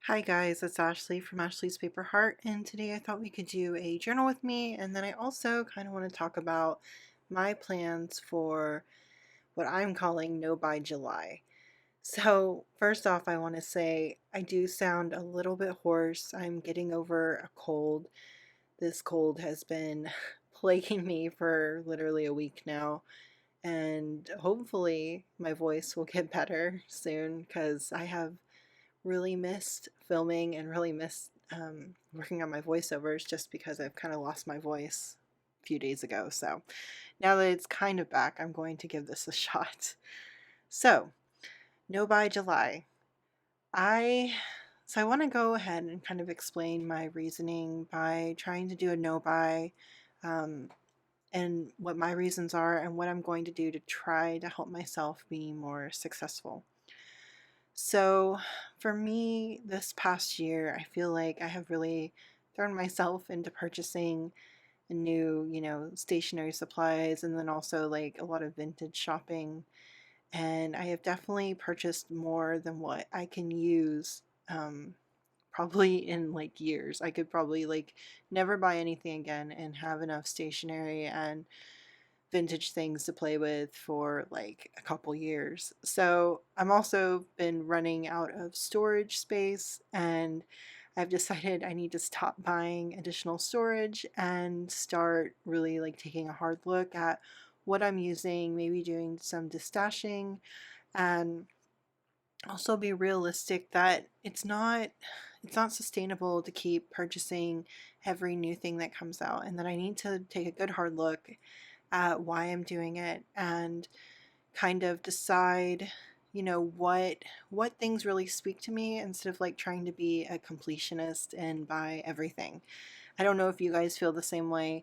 Hi guys, it's Ashley from Ashley's Paper Heart, and today I thought we could do a journal with me, and then I also kind of want to talk about my plans for what I'm calling No by July. So, first off, I want to say I do sound a little bit hoarse. I'm getting over a cold. This cold has been plaguing me for literally a week now, and hopefully my voice will get better soon because I have really missed filming and really missed working on my voiceovers just because I've kind of lost my voice a few days ago. So now that it's kind of back, I'm going to give this a shot. So, no by July. I I want to go ahead and kind of explain my reasoning by trying to do a no buy, um, and what my reasons are and what I'm going to do to try to help myself be more successful. So, for me, this past year, I feel like I have really thrown myself into purchasing new, stationery supplies and then also like a lot of vintage shopping. And I have definitely purchased more than what I can use, probably in like years. I could probably like never buy anything again and have enough stationery and vintage things to play with for like a couple years. So I'm also been running out of storage space, and I've decided I need to stop buying additional storage and start really like taking a hard look at what I'm using, maybe doing some destashing, and also be realistic that it's not sustainable to keep purchasing every new thing that comes out, and that I need to take a good hard look at why I'm doing it and kind of decide, what things really speak to me instead of like trying to be a completionist and buy everything. I don't know if you guys feel the same way,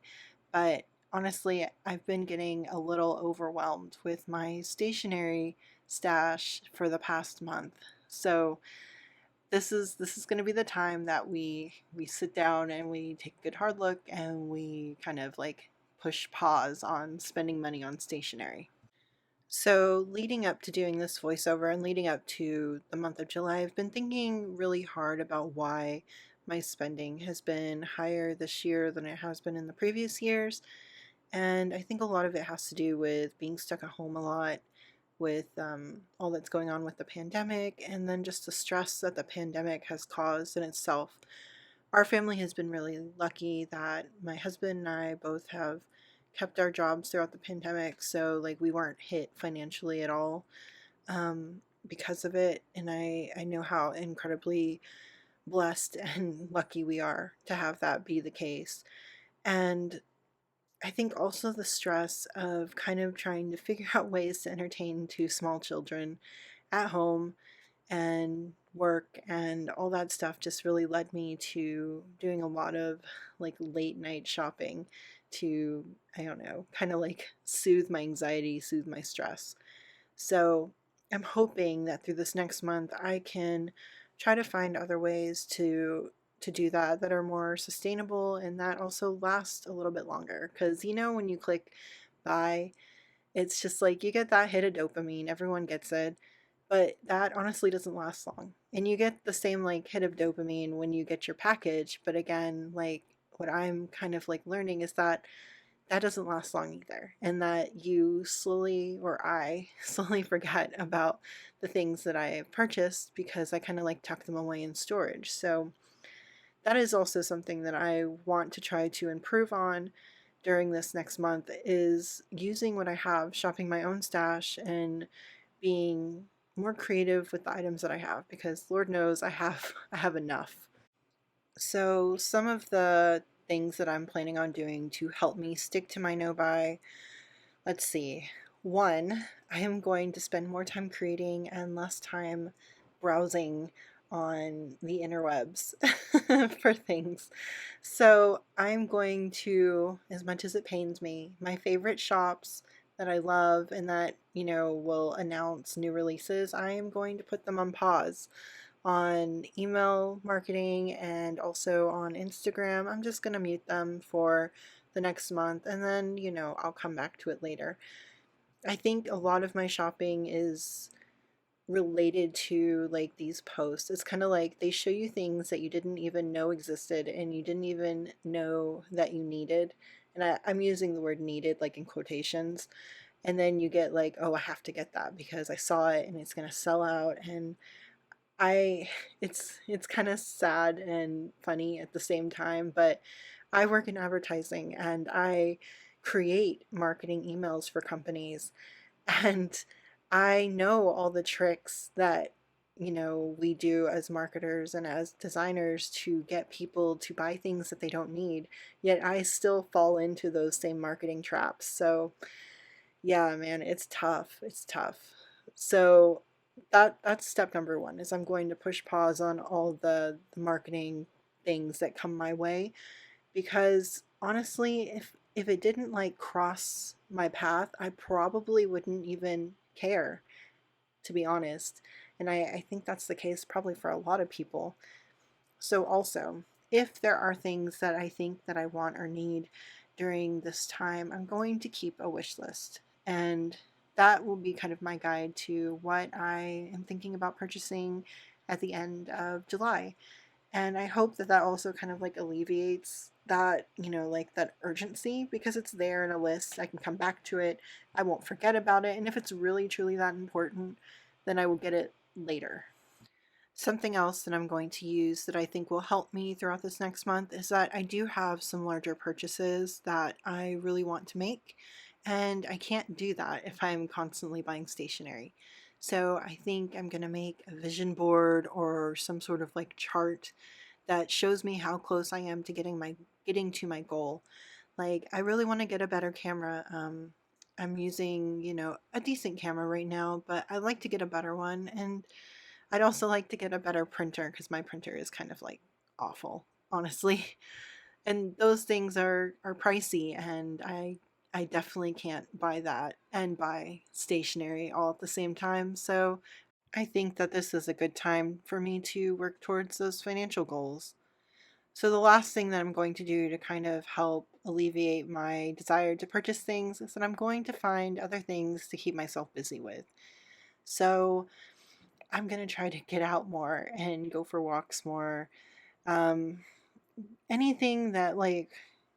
but honestly, I've been getting a little overwhelmed with my stationery stash for the past month. So this is going to be the time that we sit down and we take a good hard look and we kind of like push pause on spending money on stationery. So, leading up to doing this voiceover and leading up to the month of July, I've been thinking really hard about why my spending has been higher this year than it has been in the previous years. And I think a lot of it has to do with being stuck at home a lot, with all that's going on with the pandemic, and then just the stress that the pandemic has caused in itself. Our family has been really lucky that my husband and I both have kept our jobs throughout the pandemic, so like we weren't hit financially at all, because of it. And I know how incredibly blessed and lucky we are to have that be the case. And I think also the stress of kind of trying to figure out ways to entertain two small children at home and work and all that stuff just really led me to doing a lot of like late night shopping to, I don't know, kind of like soothe my anxiety, soothe my stress. So I'm hoping that through this next month I can try to find other ways to do that are more sustainable and that also last a little bit longer, because when you click buy, it's just like you get that hit of dopamine, everyone gets it, but that honestly doesn't last long. And you get the same like hit of dopamine when you get your package, but again, like what I'm kind of like learning is that that doesn't last long either. And that you slowly, or I slowly forget about the things that I purchased because I kind of like tuck them away in storage. So that is also something that I want to try to improve on during this next month, is using what I have, shopping my own stash, and being more creative with the items that I have, because Lord knows I have enough. So some of the things that I'm planning on doing to help me stick to my no buy, let's see. One, I am going to spend more time creating and less time browsing on the interwebs for things. So I'm going to, as much as it pains me, my favorite shops that I love and that, will announce new releases, I am going to put them on pause on email marketing and also on Instagram. I'm just going to mute them for the next month, and then, I'll come back to it later. I think a lot of my shopping is related to like these posts. It's kind of like they show you things that you didn't even know existed and you didn't even know that you needed. And I'm using the word needed like in quotations. And then you get like, oh, I have to get that because I saw it and it's going to sell out. And I it's kind of sad and funny at the same time, but I work in advertising and I create marketing emails for companies. And I know all the tricks that, we do as marketers and as designers to get people to buy things that they don't need. Yet I still fall into those same marketing traps. So, yeah, man, it's tough. It's tough. So that's step number one is I'm going to push pause on all the marketing things that come my way because honestly, if it didn't like cross my path, I probably wouldn't even care, to be honest. And I think that's the case probably for a lot of people. So also, if there are things that I think that I want or need during this time, I'm going to keep a wish list. And that will be kind of my guide to what I am thinking about purchasing at the end of July. And I hope that that also kind of like alleviates that, like that urgency because it's there in a list. I can come back to it. I won't forget about it. And if it's really truly that important, then I will get it later. Something else that I'm going to use that I think will help me throughout this next month is that I do have some larger purchases that I really want to make, and I can't do that if I'm constantly buying stationery. So I think I'm going to make a vision board or some sort of like chart that shows me how close I am to getting to my goal. Like I really want to get a better camera. I'm using, a decent camera right now, but I'd like to get a better one, and I'd also like to get a better printer because my printer is kind of like awful, honestly. And those things are pricey, and I definitely can't buy that and buy stationery all at the same time. So I think that this is a good time for me to work towards those financial goals. So the last thing that I'm going to do to kind of help alleviate my desire to purchase things is that I'm going to find other things to keep myself busy with. So I'm gonna try to get out more and go for walks more. Um, anything that like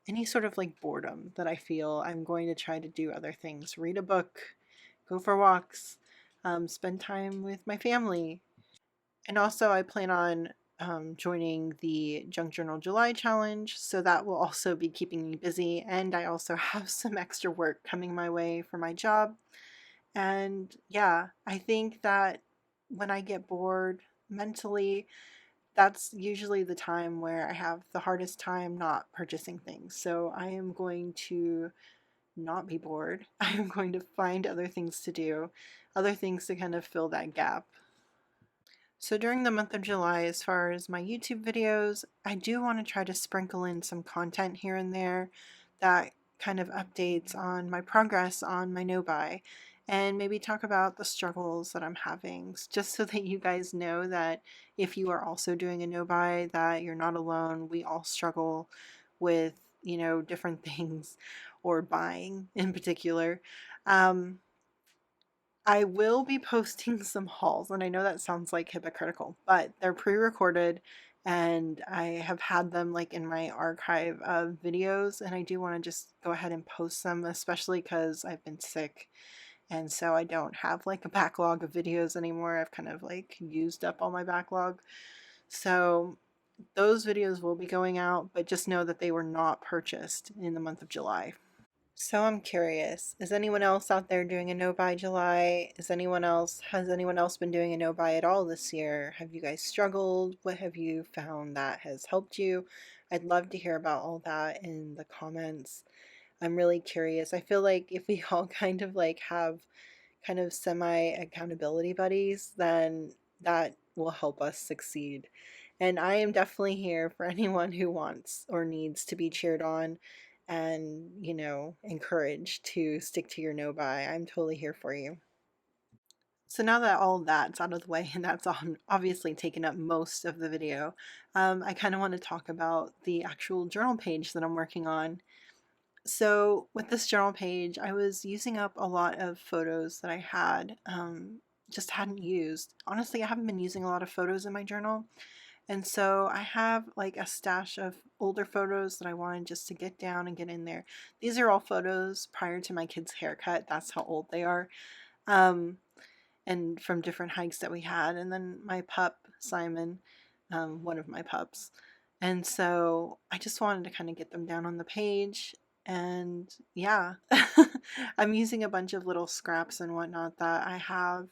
any sort of like boredom that I feel, I'm going to try to do other things. Read a book, go for walks, spend time with my family. And also I plan on joining the Junk Journal July challenge, so that will also be keeping me busy. And I also have some extra work coming my way for my job. And yeah, I think that when I get bored mentally, that's usually the time where I have the hardest time not purchasing things. So I am going to not be bored. I am going to find other things to do, other things to kind of fill that gap. So during the month of July, as far as my YouTube videos, I do want to try to sprinkle in some content here and there that kind of updates on my progress on my no buy and maybe talk about the struggles that I'm having just so that you guys know that if you are also doing a no buy that you're not alone. We all struggle with, different things or buying in particular. Um, I will be posting some hauls, and I know that sounds like hypocritical, but they're pre-recorded and I have had them like in my archive of videos, and I do want to just go ahead and post them, especially because I've been sick and so I don't have like a backlog of videos anymore. I've kind of like used up all my backlog. So those videos will be going out, but just know that they were not purchased in the month of July. So I'm curious, is anyone else out there doing a no buy July? Has anyone else been doing a no buy at all this year? Have you guys struggled? What have you found that has helped you? I'd love to hear about all that in the comments. I'm really curious. I feel like if we all kind of like have kind of semi accountability buddies, then that will help us succeed. And I am definitely here for anyone who wants or needs to be cheered on and, encouraged to stick to your no buy. I'm totally here for you. So now that all that's out of the way and that's on obviously taken up most of the video, I kind of want to talk about the actual journal page that I'm working on. So with this journal page, I was using up a lot of photos that I had. just hadn't used. Honestly, I haven't been using a lot of photos in my journal. And so I have like a stash of older photos that I wanted just to get down and get in there. These are all photos prior to my kid's haircut. That's how old they are. Um, and from different hikes that we had. And then my pup, Simon, one of my pups. And so I just wanted to kind of get them down on the page. And yeah, I'm using a bunch of little scraps and whatnot that I have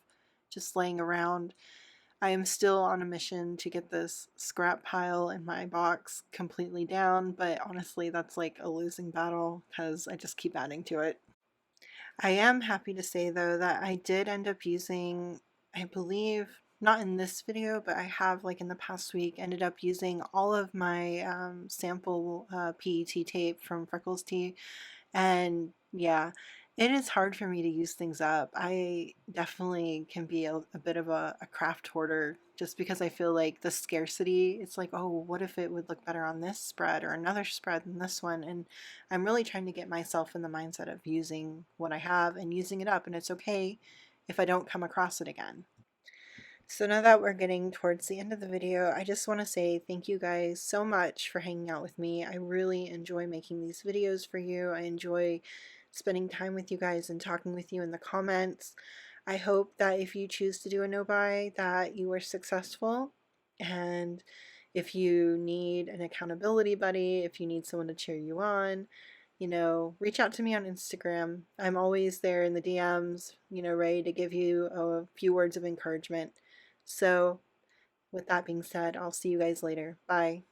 just laying around. I am still on a mission to get this scrap pile in my box completely down, but honestly, that's like a losing battle because I just keep adding to it. I am happy to say though that I did end up using, I believe, not in this video, but I have like in the past week ended up using all of my sample PET tape from Freckles Tea. And yeah, it is hard for me to use things up. I definitely can be a bit of a craft hoarder just because I feel like the scarcity, it's like, oh, what if it would look better on this spread or another spread than this one? And I'm really trying to get myself in the mindset of using what I have and using it up, and it's okay if I don't come across it again. So now that we're getting towards the end of the video, I just want to say thank you guys so much for hanging out with me. I really enjoy making these videos for you. I enjoy spending time with you guys and talking with you in the comments. I hope that if you choose to do a no-buy, that you are successful. And if you need an accountability buddy, if you need someone to cheer you on, reach out to me on Instagram. I'm always there in the DMs, ready to give you a few words of encouragement. So, with that being said, I'll see you guys later. Bye.